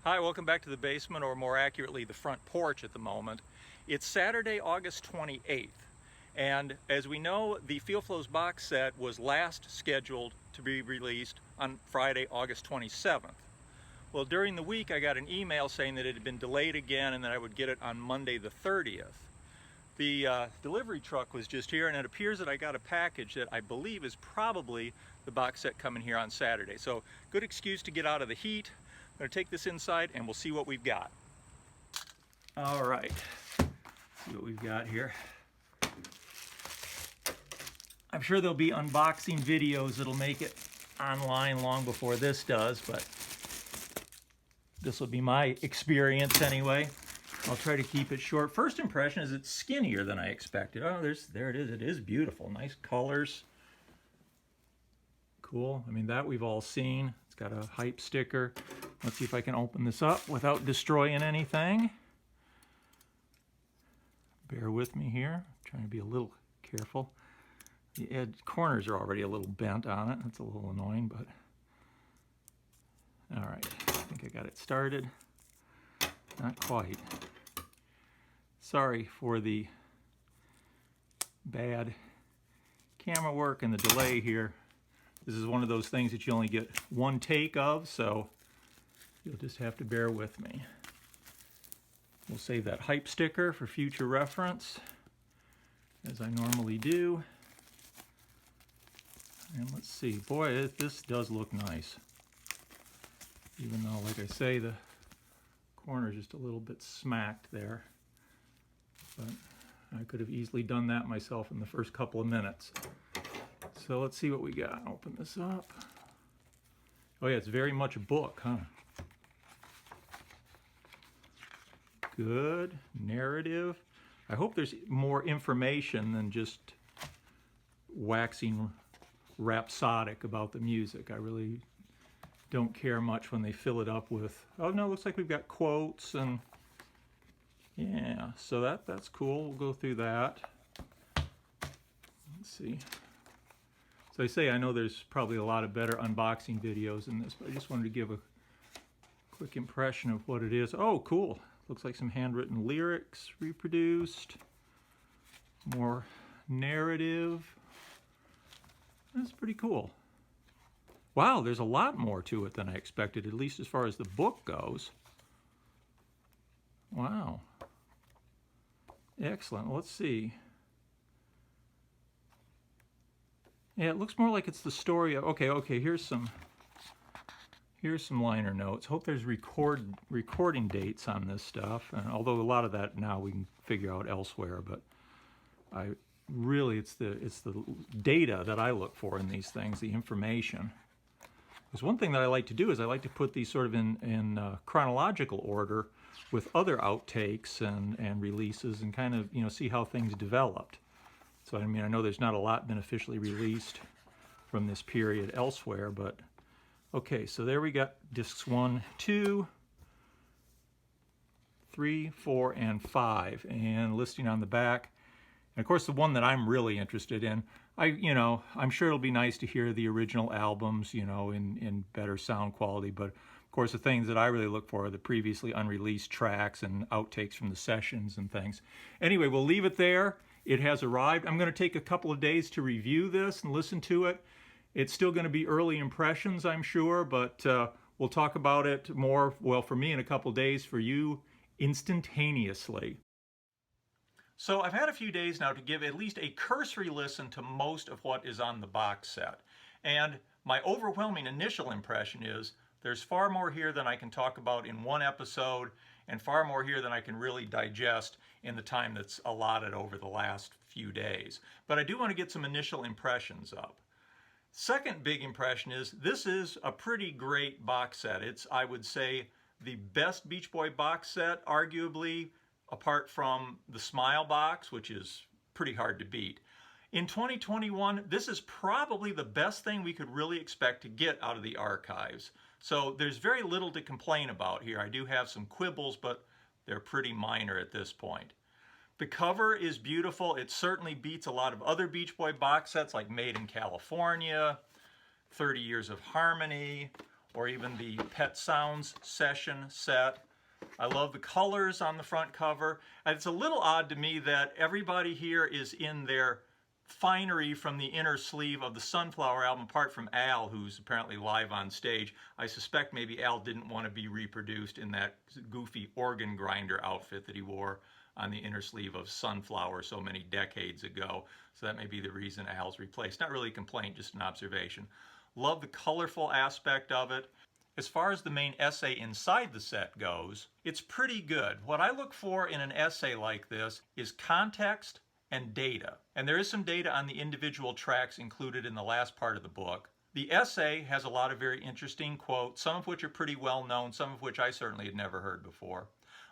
Hi, welcome back to the basement, or more accurately, the front porch at the moment. It's Saturday, August 28th, and as we know, the Feel Flows box set was last scheduled to be released on Friday, August 27th. Well, during the week, I got an email saying that it had been delayed again and that I would get it on Monday the 30th. The delivery truck was just here, and it appears that I got a package that I believe is probably the box set coming here on Saturday. So, good excuse to get out of the heat. I'm going to take this inside and we'll see what we've got. All right, see what we've got here. I'm sure there'll be unboxing videos that'll make it online long before this does, but this will be my experience anyway. I'll try to keep it short. First impression is it's skinnier than I expected. Oh, there it is. It is beautiful. Nice colors. Cool. I mean, that we've all seen. It's got a hype sticker. Let's see if I can open this up without destroying anything. Bear with me here. I'm trying to be a little careful. The corners are already a little bent on it. That's a little annoying, but all right. I think I got it started. Not quite. Sorry for the bad camera work and the delay here. This is one of those things that you only get one take of, so you'll just have to bear with me. We'll save that hype sticker for future reference, as I normally do. And let's see, boy, this does look nice. Even though, like I say, the corner's just a little bit smacked there. But I could have easily done that myself in the first couple of minutes. So let's see what we got. Open this up. Oh yeah, it's very much a book, huh? Good. Narrative. I hope there's more information than just waxing rhapsodic about the music. I really don't care much when they fill it up with, oh no, it looks like we've got quotes and yeah, so that's cool. We'll go through that. Let's see. So I say I know there's probably a lot of better unboxing videos than this, but I just wanted to give a quick impression of what it is. Oh, cool. Looks like some handwritten lyrics reproduced. More narrative. That's pretty cool. Wow, there's a lot more to it than I expected, at least as far as the book goes. Wow. Excellent. Let's see. Yeah, it looks more like it's the story of, okay, here's some liner notes. Hope there's recording dates on this stuff, and although a lot of that now we can figure out elsewhere, but it's the data that I look for in these things, the information. Because one thing that I like to do is I like to put these sort of in chronological order with other outtakes and releases, and kind of, you know, see how things developed. So, I mean, I know there's not a lot been officially released from this period elsewhere, but okay, so there we got discs 1, 2, 3, 4, and 5, and listing on the back. And of course, the one that I'm really interested in, I'm sure it'll be nice to hear the original albums, you know, in better sound quality, but of course, the things that I really look for are the previously unreleased tracks and outtakes from the sessions and things. Anyway, we'll leave it there. It has arrived. I'm going to take a couple of days to review this and listen to it. It's still going to be early impressions, I'm sure, but we'll talk about it more, well, for me in a couple of days, for you instantaneously. So I've had a few days now to give at least a cursory listen to most of what is on the box set. And my overwhelming initial impression is there's far more here than I can talk about in one episode, and far more here than I can really digest in the time that's allotted over the last few days. But I do want to get some initial impressions up. Second big impression is this is a pretty great box set. It's, I would say, the best Beach Boy box set, arguably, apart from the Smile box, which is pretty hard to beat. In 2021, this is probably the best thing we could really expect to get out of the archives. So there's very little to complain about here. I do have some quibbles, but they're pretty minor at this point. The cover is beautiful. It certainly beats a lot of other Beach Boy box sets like Made in California, 30 Years of Harmony, or even the Pet Sounds Session set. I love the colors on the front cover. And it's a little odd to me that everybody here is in their finery from the inner sleeve of the Sunflower album, apart from Al, who's apparently live on stage. I suspect maybe Al didn't want to be reproduced in that goofy organ grinder outfit that he wore on the inner sleeve of Sunflower so many decades ago. So that may be the reason Al's replaced. Not really a complaint, just an observation. Love the colorful aspect of it. As far as the main essay inside the set goes, it's pretty good. What I look for in an essay like this is context and data. And there is some data on the individual tracks included in the last part of the book. The essay has a lot of very interesting quotes, some of which are pretty well known, some of which I certainly had never heard before.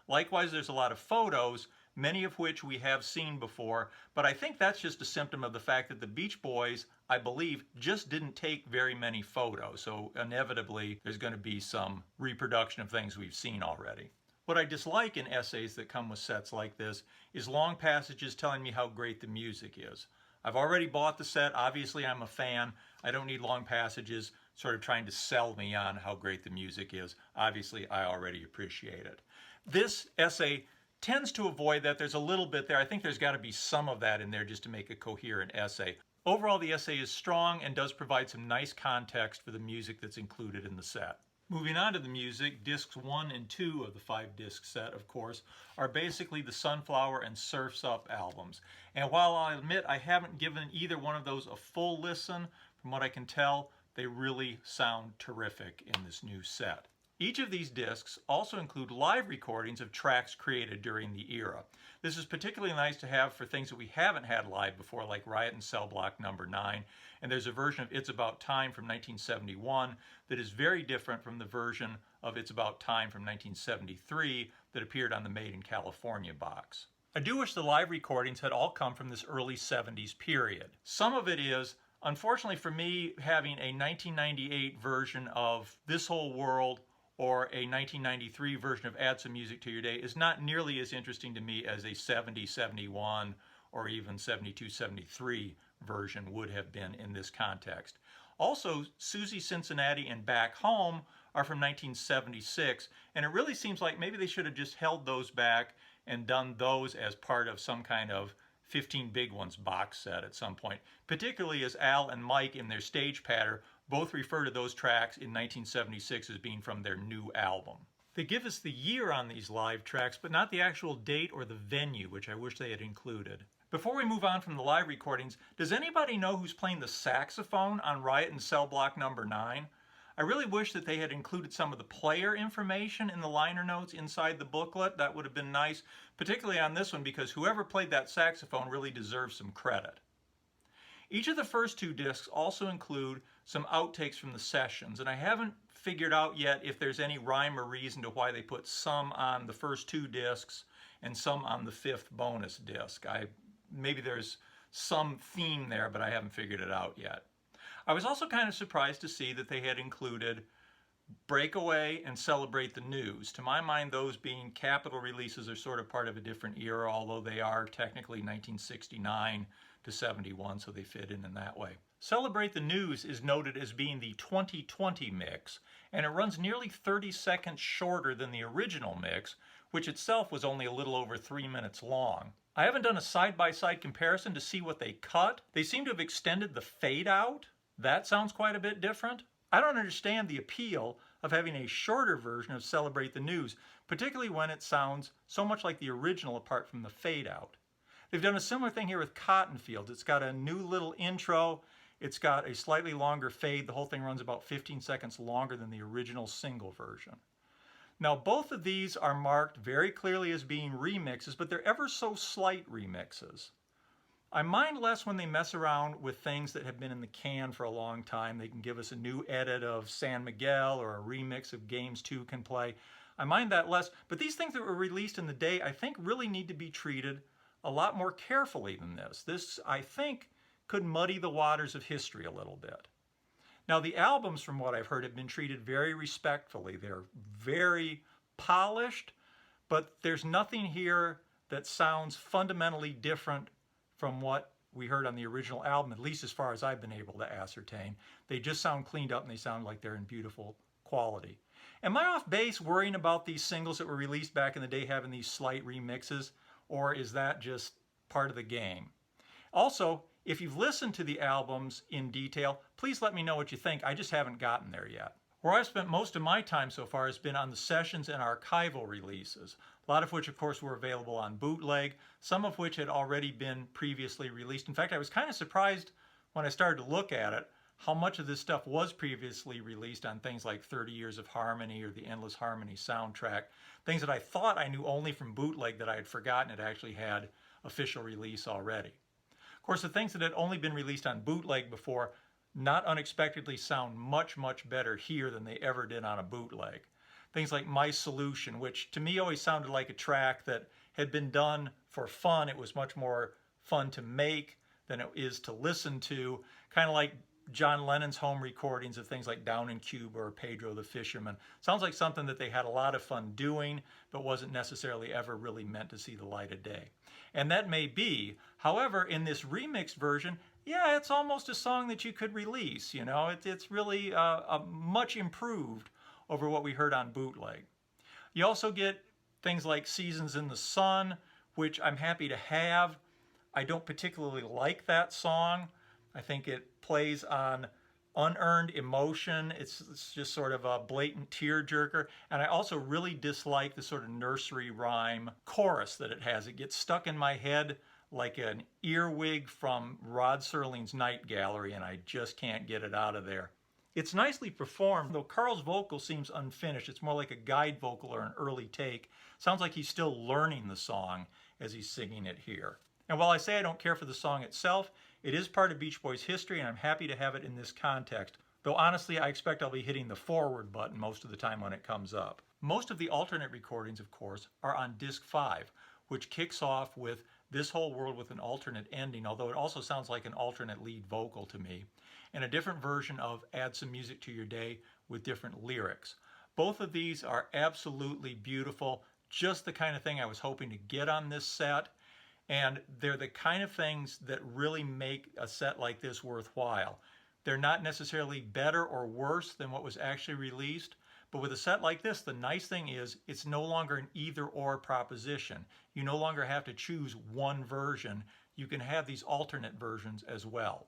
Likewise, there's a lot of photos, many of which we have seen before, but I think that's just a symptom of the fact that the Beach Boys, I believe, just didn't take very many photos, so inevitably there's going to be some reproduction of things we've seen already. What I dislike in essays that come with sets like this is long passages telling me how great the music is. I've already bought the set, obviously I'm a fan, I don't need long passages sort of trying to sell me on how great the music is. Obviously I already appreciate it. This essay tends to avoid that. There's a little bit there. I think there's got to be some of that in there just to make a coherent essay. Overall, the essay is strong and does provide some nice context for the music that's included in the set. Moving on to the music, discs 1 and 2 of the 5-disc set, of course, are basically the Sunflower and Surf's Up albums. And while I'll admit I haven't given either one of those a full listen, from what I can tell, they really sound terrific in this new set. Each of these discs also include live recordings of tracks created during the era. This is particularly nice to have for things that we haven't had live before, like Riot in Cell Block Number 9, and there's a version of It's About Time from 1971 that is very different from the version of It's About Time from 1973 that appeared on the Made in California box. I do wish the live recordings had all come from this early 70s period. Some of it is, unfortunately for me, having a 1998 version of This Whole World or a 1993 version of Add Some Music to Your Day is not nearly as interesting to me as a 70, 71, or even 72, 73 version would have been in this context. Also, Susie Cincinnati and Back Home are from 1976, and it really seems like maybe they should have just held those back and done those as part of some kind of 15 Big Ones box set at some point, particularly as Al and Mike in their stage patter both refer to those tracks in 1976 as being from their new album. They give us the year on these live tracks, but not the actual date or the venue, which I wish they had included. Before we move on from the live recordings, does anybody know who's playing the saxophone on Riot in Cell Block Number 9? I really wish that they had included some of the player information in the liner notes inside the booklet. That would have been nice, particularly on this one, because whoever played that saxophone really deserves some credit. Each of the first two discs also include some outtakes from the sessions, and I haven't figured out yet if there's any rhyme or reason to why they put some on the first two discs and some on the 5th bonus disc. Maybe there's some theme there, but I haven't figured it out yet. I was also kind of surprised to see that they had included Breakaway and Celebrate the News. To my mind, those being Capitol releases are sort of part of a different era, although they are technically 1969 to 71, so they fit in that way. Celebrate the News is noted as being the 2020 mix, and it runs nearly 30 seconds shorter than the original mix, which itself was only a little over 3 minutes long. I haven't done a side-by-side comparison to see what they cut. They seem to have extended the fade out. That sounds quite a bit different. I don't understand the appeal of having a shorter version of Celebrate the News, particularly when it sounds so much like the original apart from the fade out. They've done a similar thing here with Cotton Fields. It's got a new little intro. It's got a slightly longer fade. The whole thing runs about 15 seconds longer than the original single version. Now, both of these are marked very clearly as being remixes, but they're ever so slight remixes. I mind less when they mess around with things that have been in the can for a long time. They can give us a new edit of San Miguel or a remix of Games 2 Can Play. I mind that less, but these things that were released in the day I think really need to be treated a lot more carefully than this. This, I think, could muddy the waters of history a little bit. Now, the albums, from what I've heard, have been treated very respectfully. They're very polished, but there's nothing here that sounds fundamentally different from what we heard on the original album, at least as far as I've been able to ascertain. They just sound cleaned up and they sound like they're in beautiful quality. Am I off base worrying about these singles that were released back in the day having these slight remixes, or is that just part of the game? Also, if you've listened to the albums in detail, please let me know what you think. I just haven't gotten there yet. Where I've spent most of my time so far has been on the sessions and archival releases, a lot of which of course were available on bootleg, some of which had already been previously released. In fact, I was kind of surprised when I started to look at it how much of this stuff was previously released on things like 30 Years of Harmony or the Endless Harmony soundtrack, things that I thought I knew only from bootleg that I had forgotten it actually had official release already. Of course, the things that had only been released on bootleg before not unexpectedly sound much, much better here than they ever did on a bootleg. Things like My Solution, which to me always sounded like a track that had been done for fun. It was much more fun to make than it is to listen to, kind of like John Lennon's home recordings of things like Down in Cuba or Pedro the Fisherman. Sounds like something that they had a lot of fun doing, but wasn't necessarily ever really meant to see the light of day. And that may be. However, in this remixed version, yeah, it's almost a song that you could release. You know, it's really much improved over what we heard on bootleg. You also get things like Seasons in the Sun, which I'm happy to have. I don't particularly like that song. I think it plays on unearned emotion. It's just sort of a blatant tearjerker. And I also really dislike the sort of nursery rhyme chorus that it has. It gets stuck in my head like an earwig from Rod Serling's Night Gallery, and I just can't get it out of there. It's nicely performed, though Carl's vocal seems unfinished. It's more like a guide vocal or an early take. Sounds like he's still learning the song as he's singing it here. And while I say I don't care for the song itself, it is part of Beach Boys history, and I'm happy to have it in this context. Though honestly, I expect I'll be hitting the forward button most of the time when it comes up. Most of the alternate recordings, of course, are on disc 5, which kicks off with This Whole World with an alternate ending, although it also sounds like an alternate lead vocal to me, and a different version of Add Some Music to Your Day with different lyrics. Both of these are absolutely beautiful, just the kind of thing I was hoping to get on this set, and they're the kind of things that really make a set like this worthwhile. They're not necessarily better or worse than what was actually released, but with a set like this, the nice thing is it's no longer an either-or proposition. You no longer have to choose one version. You can have these alternate versions as well.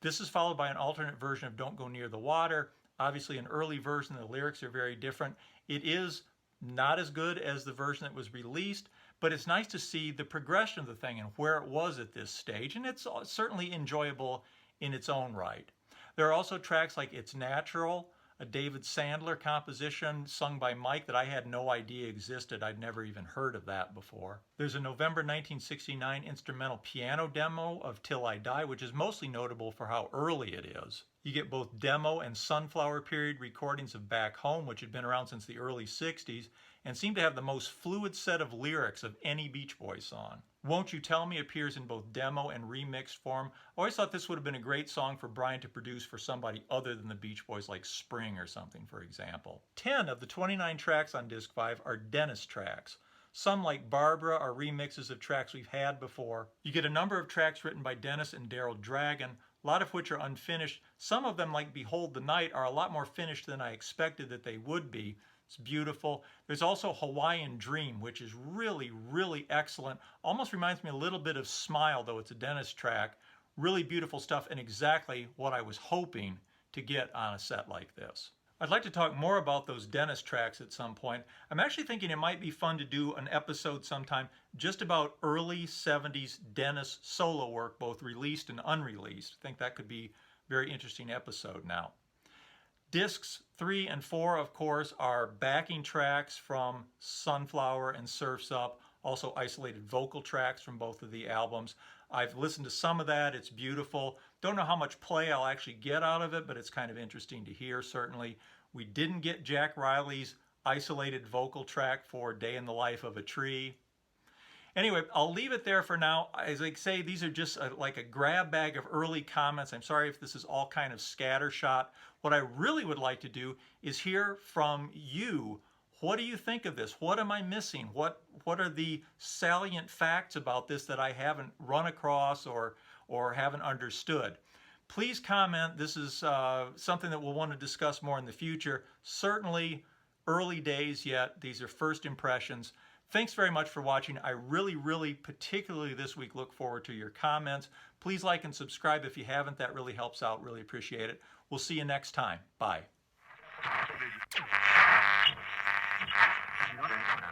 This is followed by an alternate version of Don't Go Near the Water. Obviously an early version, the lyrics are very different. It is not as good as the version that was released, but it's nice to see the progression of the thing and where it was at this stage, and it's certainly enjoyable in its own right. There are also tracks like It's Natural, a David Sandler composition sung by Mike that I had no idea existed. I'd never even heard of that before. There's a November 1969 instrumental piano demo of Till I Die, which is mostly notable for how early it is. You get both demo and Sunflower period recordings of Back Home, which had been around since the early 60s, and seem to have the most fluid set of lyrics of any Beach Boys song. Won't You Tell Me appears in both demo and remixed form. I always thought this would have been a great song for Brian to produce for somebody other than the Beach Boys, like Spring or something, for example. 10 of the 29 tracks on disc 5 are Dennis tracks. Some, like Barbara, are remixes of tracks we've had before. You get a number of tracks written by Dennis and Daryl Dragon, a lot of which are unfinished. Some of them, like Behold the Night, are a lot more finished than I expected that they would be. It's beautiful. There's also Hawaiian Dream, which is really, really excellent. Almost reminds me a little bit of Smile, though it's a Dennis track. Really beautiful stuff and exactly what I was hoping to get on a set like this. I'd like to talk more about those Dennis tracks at some point. I'm actually thinking it might be fun to do an episode sometime just about early 70s Dennis solo work, both released and unreleased. I think that could be a very interesting episode now. Discs 3 and 4, of course, are backing tracks from Sunflower and Surf's Up, also isolated vocal tracks from both of the albums. I've listened to some of that. It's beautiful. Don't know how much play I'll actually get out of it, but it's kind of interesting to hear, certainly. We didn't get Jack Riley's isolated vocal track for Day in the Life of a Tree. Anyway, I'll leave it there for now. As I say, these are just like a grab bag of early comments. I'm sorry if this is all kind of scattershot. What I really would like to do is hear from you. What do you think of this? What am I missing? What are the salient facts about this that I haven't run across or haven't understood? Please comment. This is something that we'll want to discuss more in the future. Certainly early days yet. These are first impressions. Thanks very much for watching. I really, particularly this week, look forward to your comments. Please like and subscribe if you haven't. That really helps out. Really appreciate it. We'll see you next time. Bye.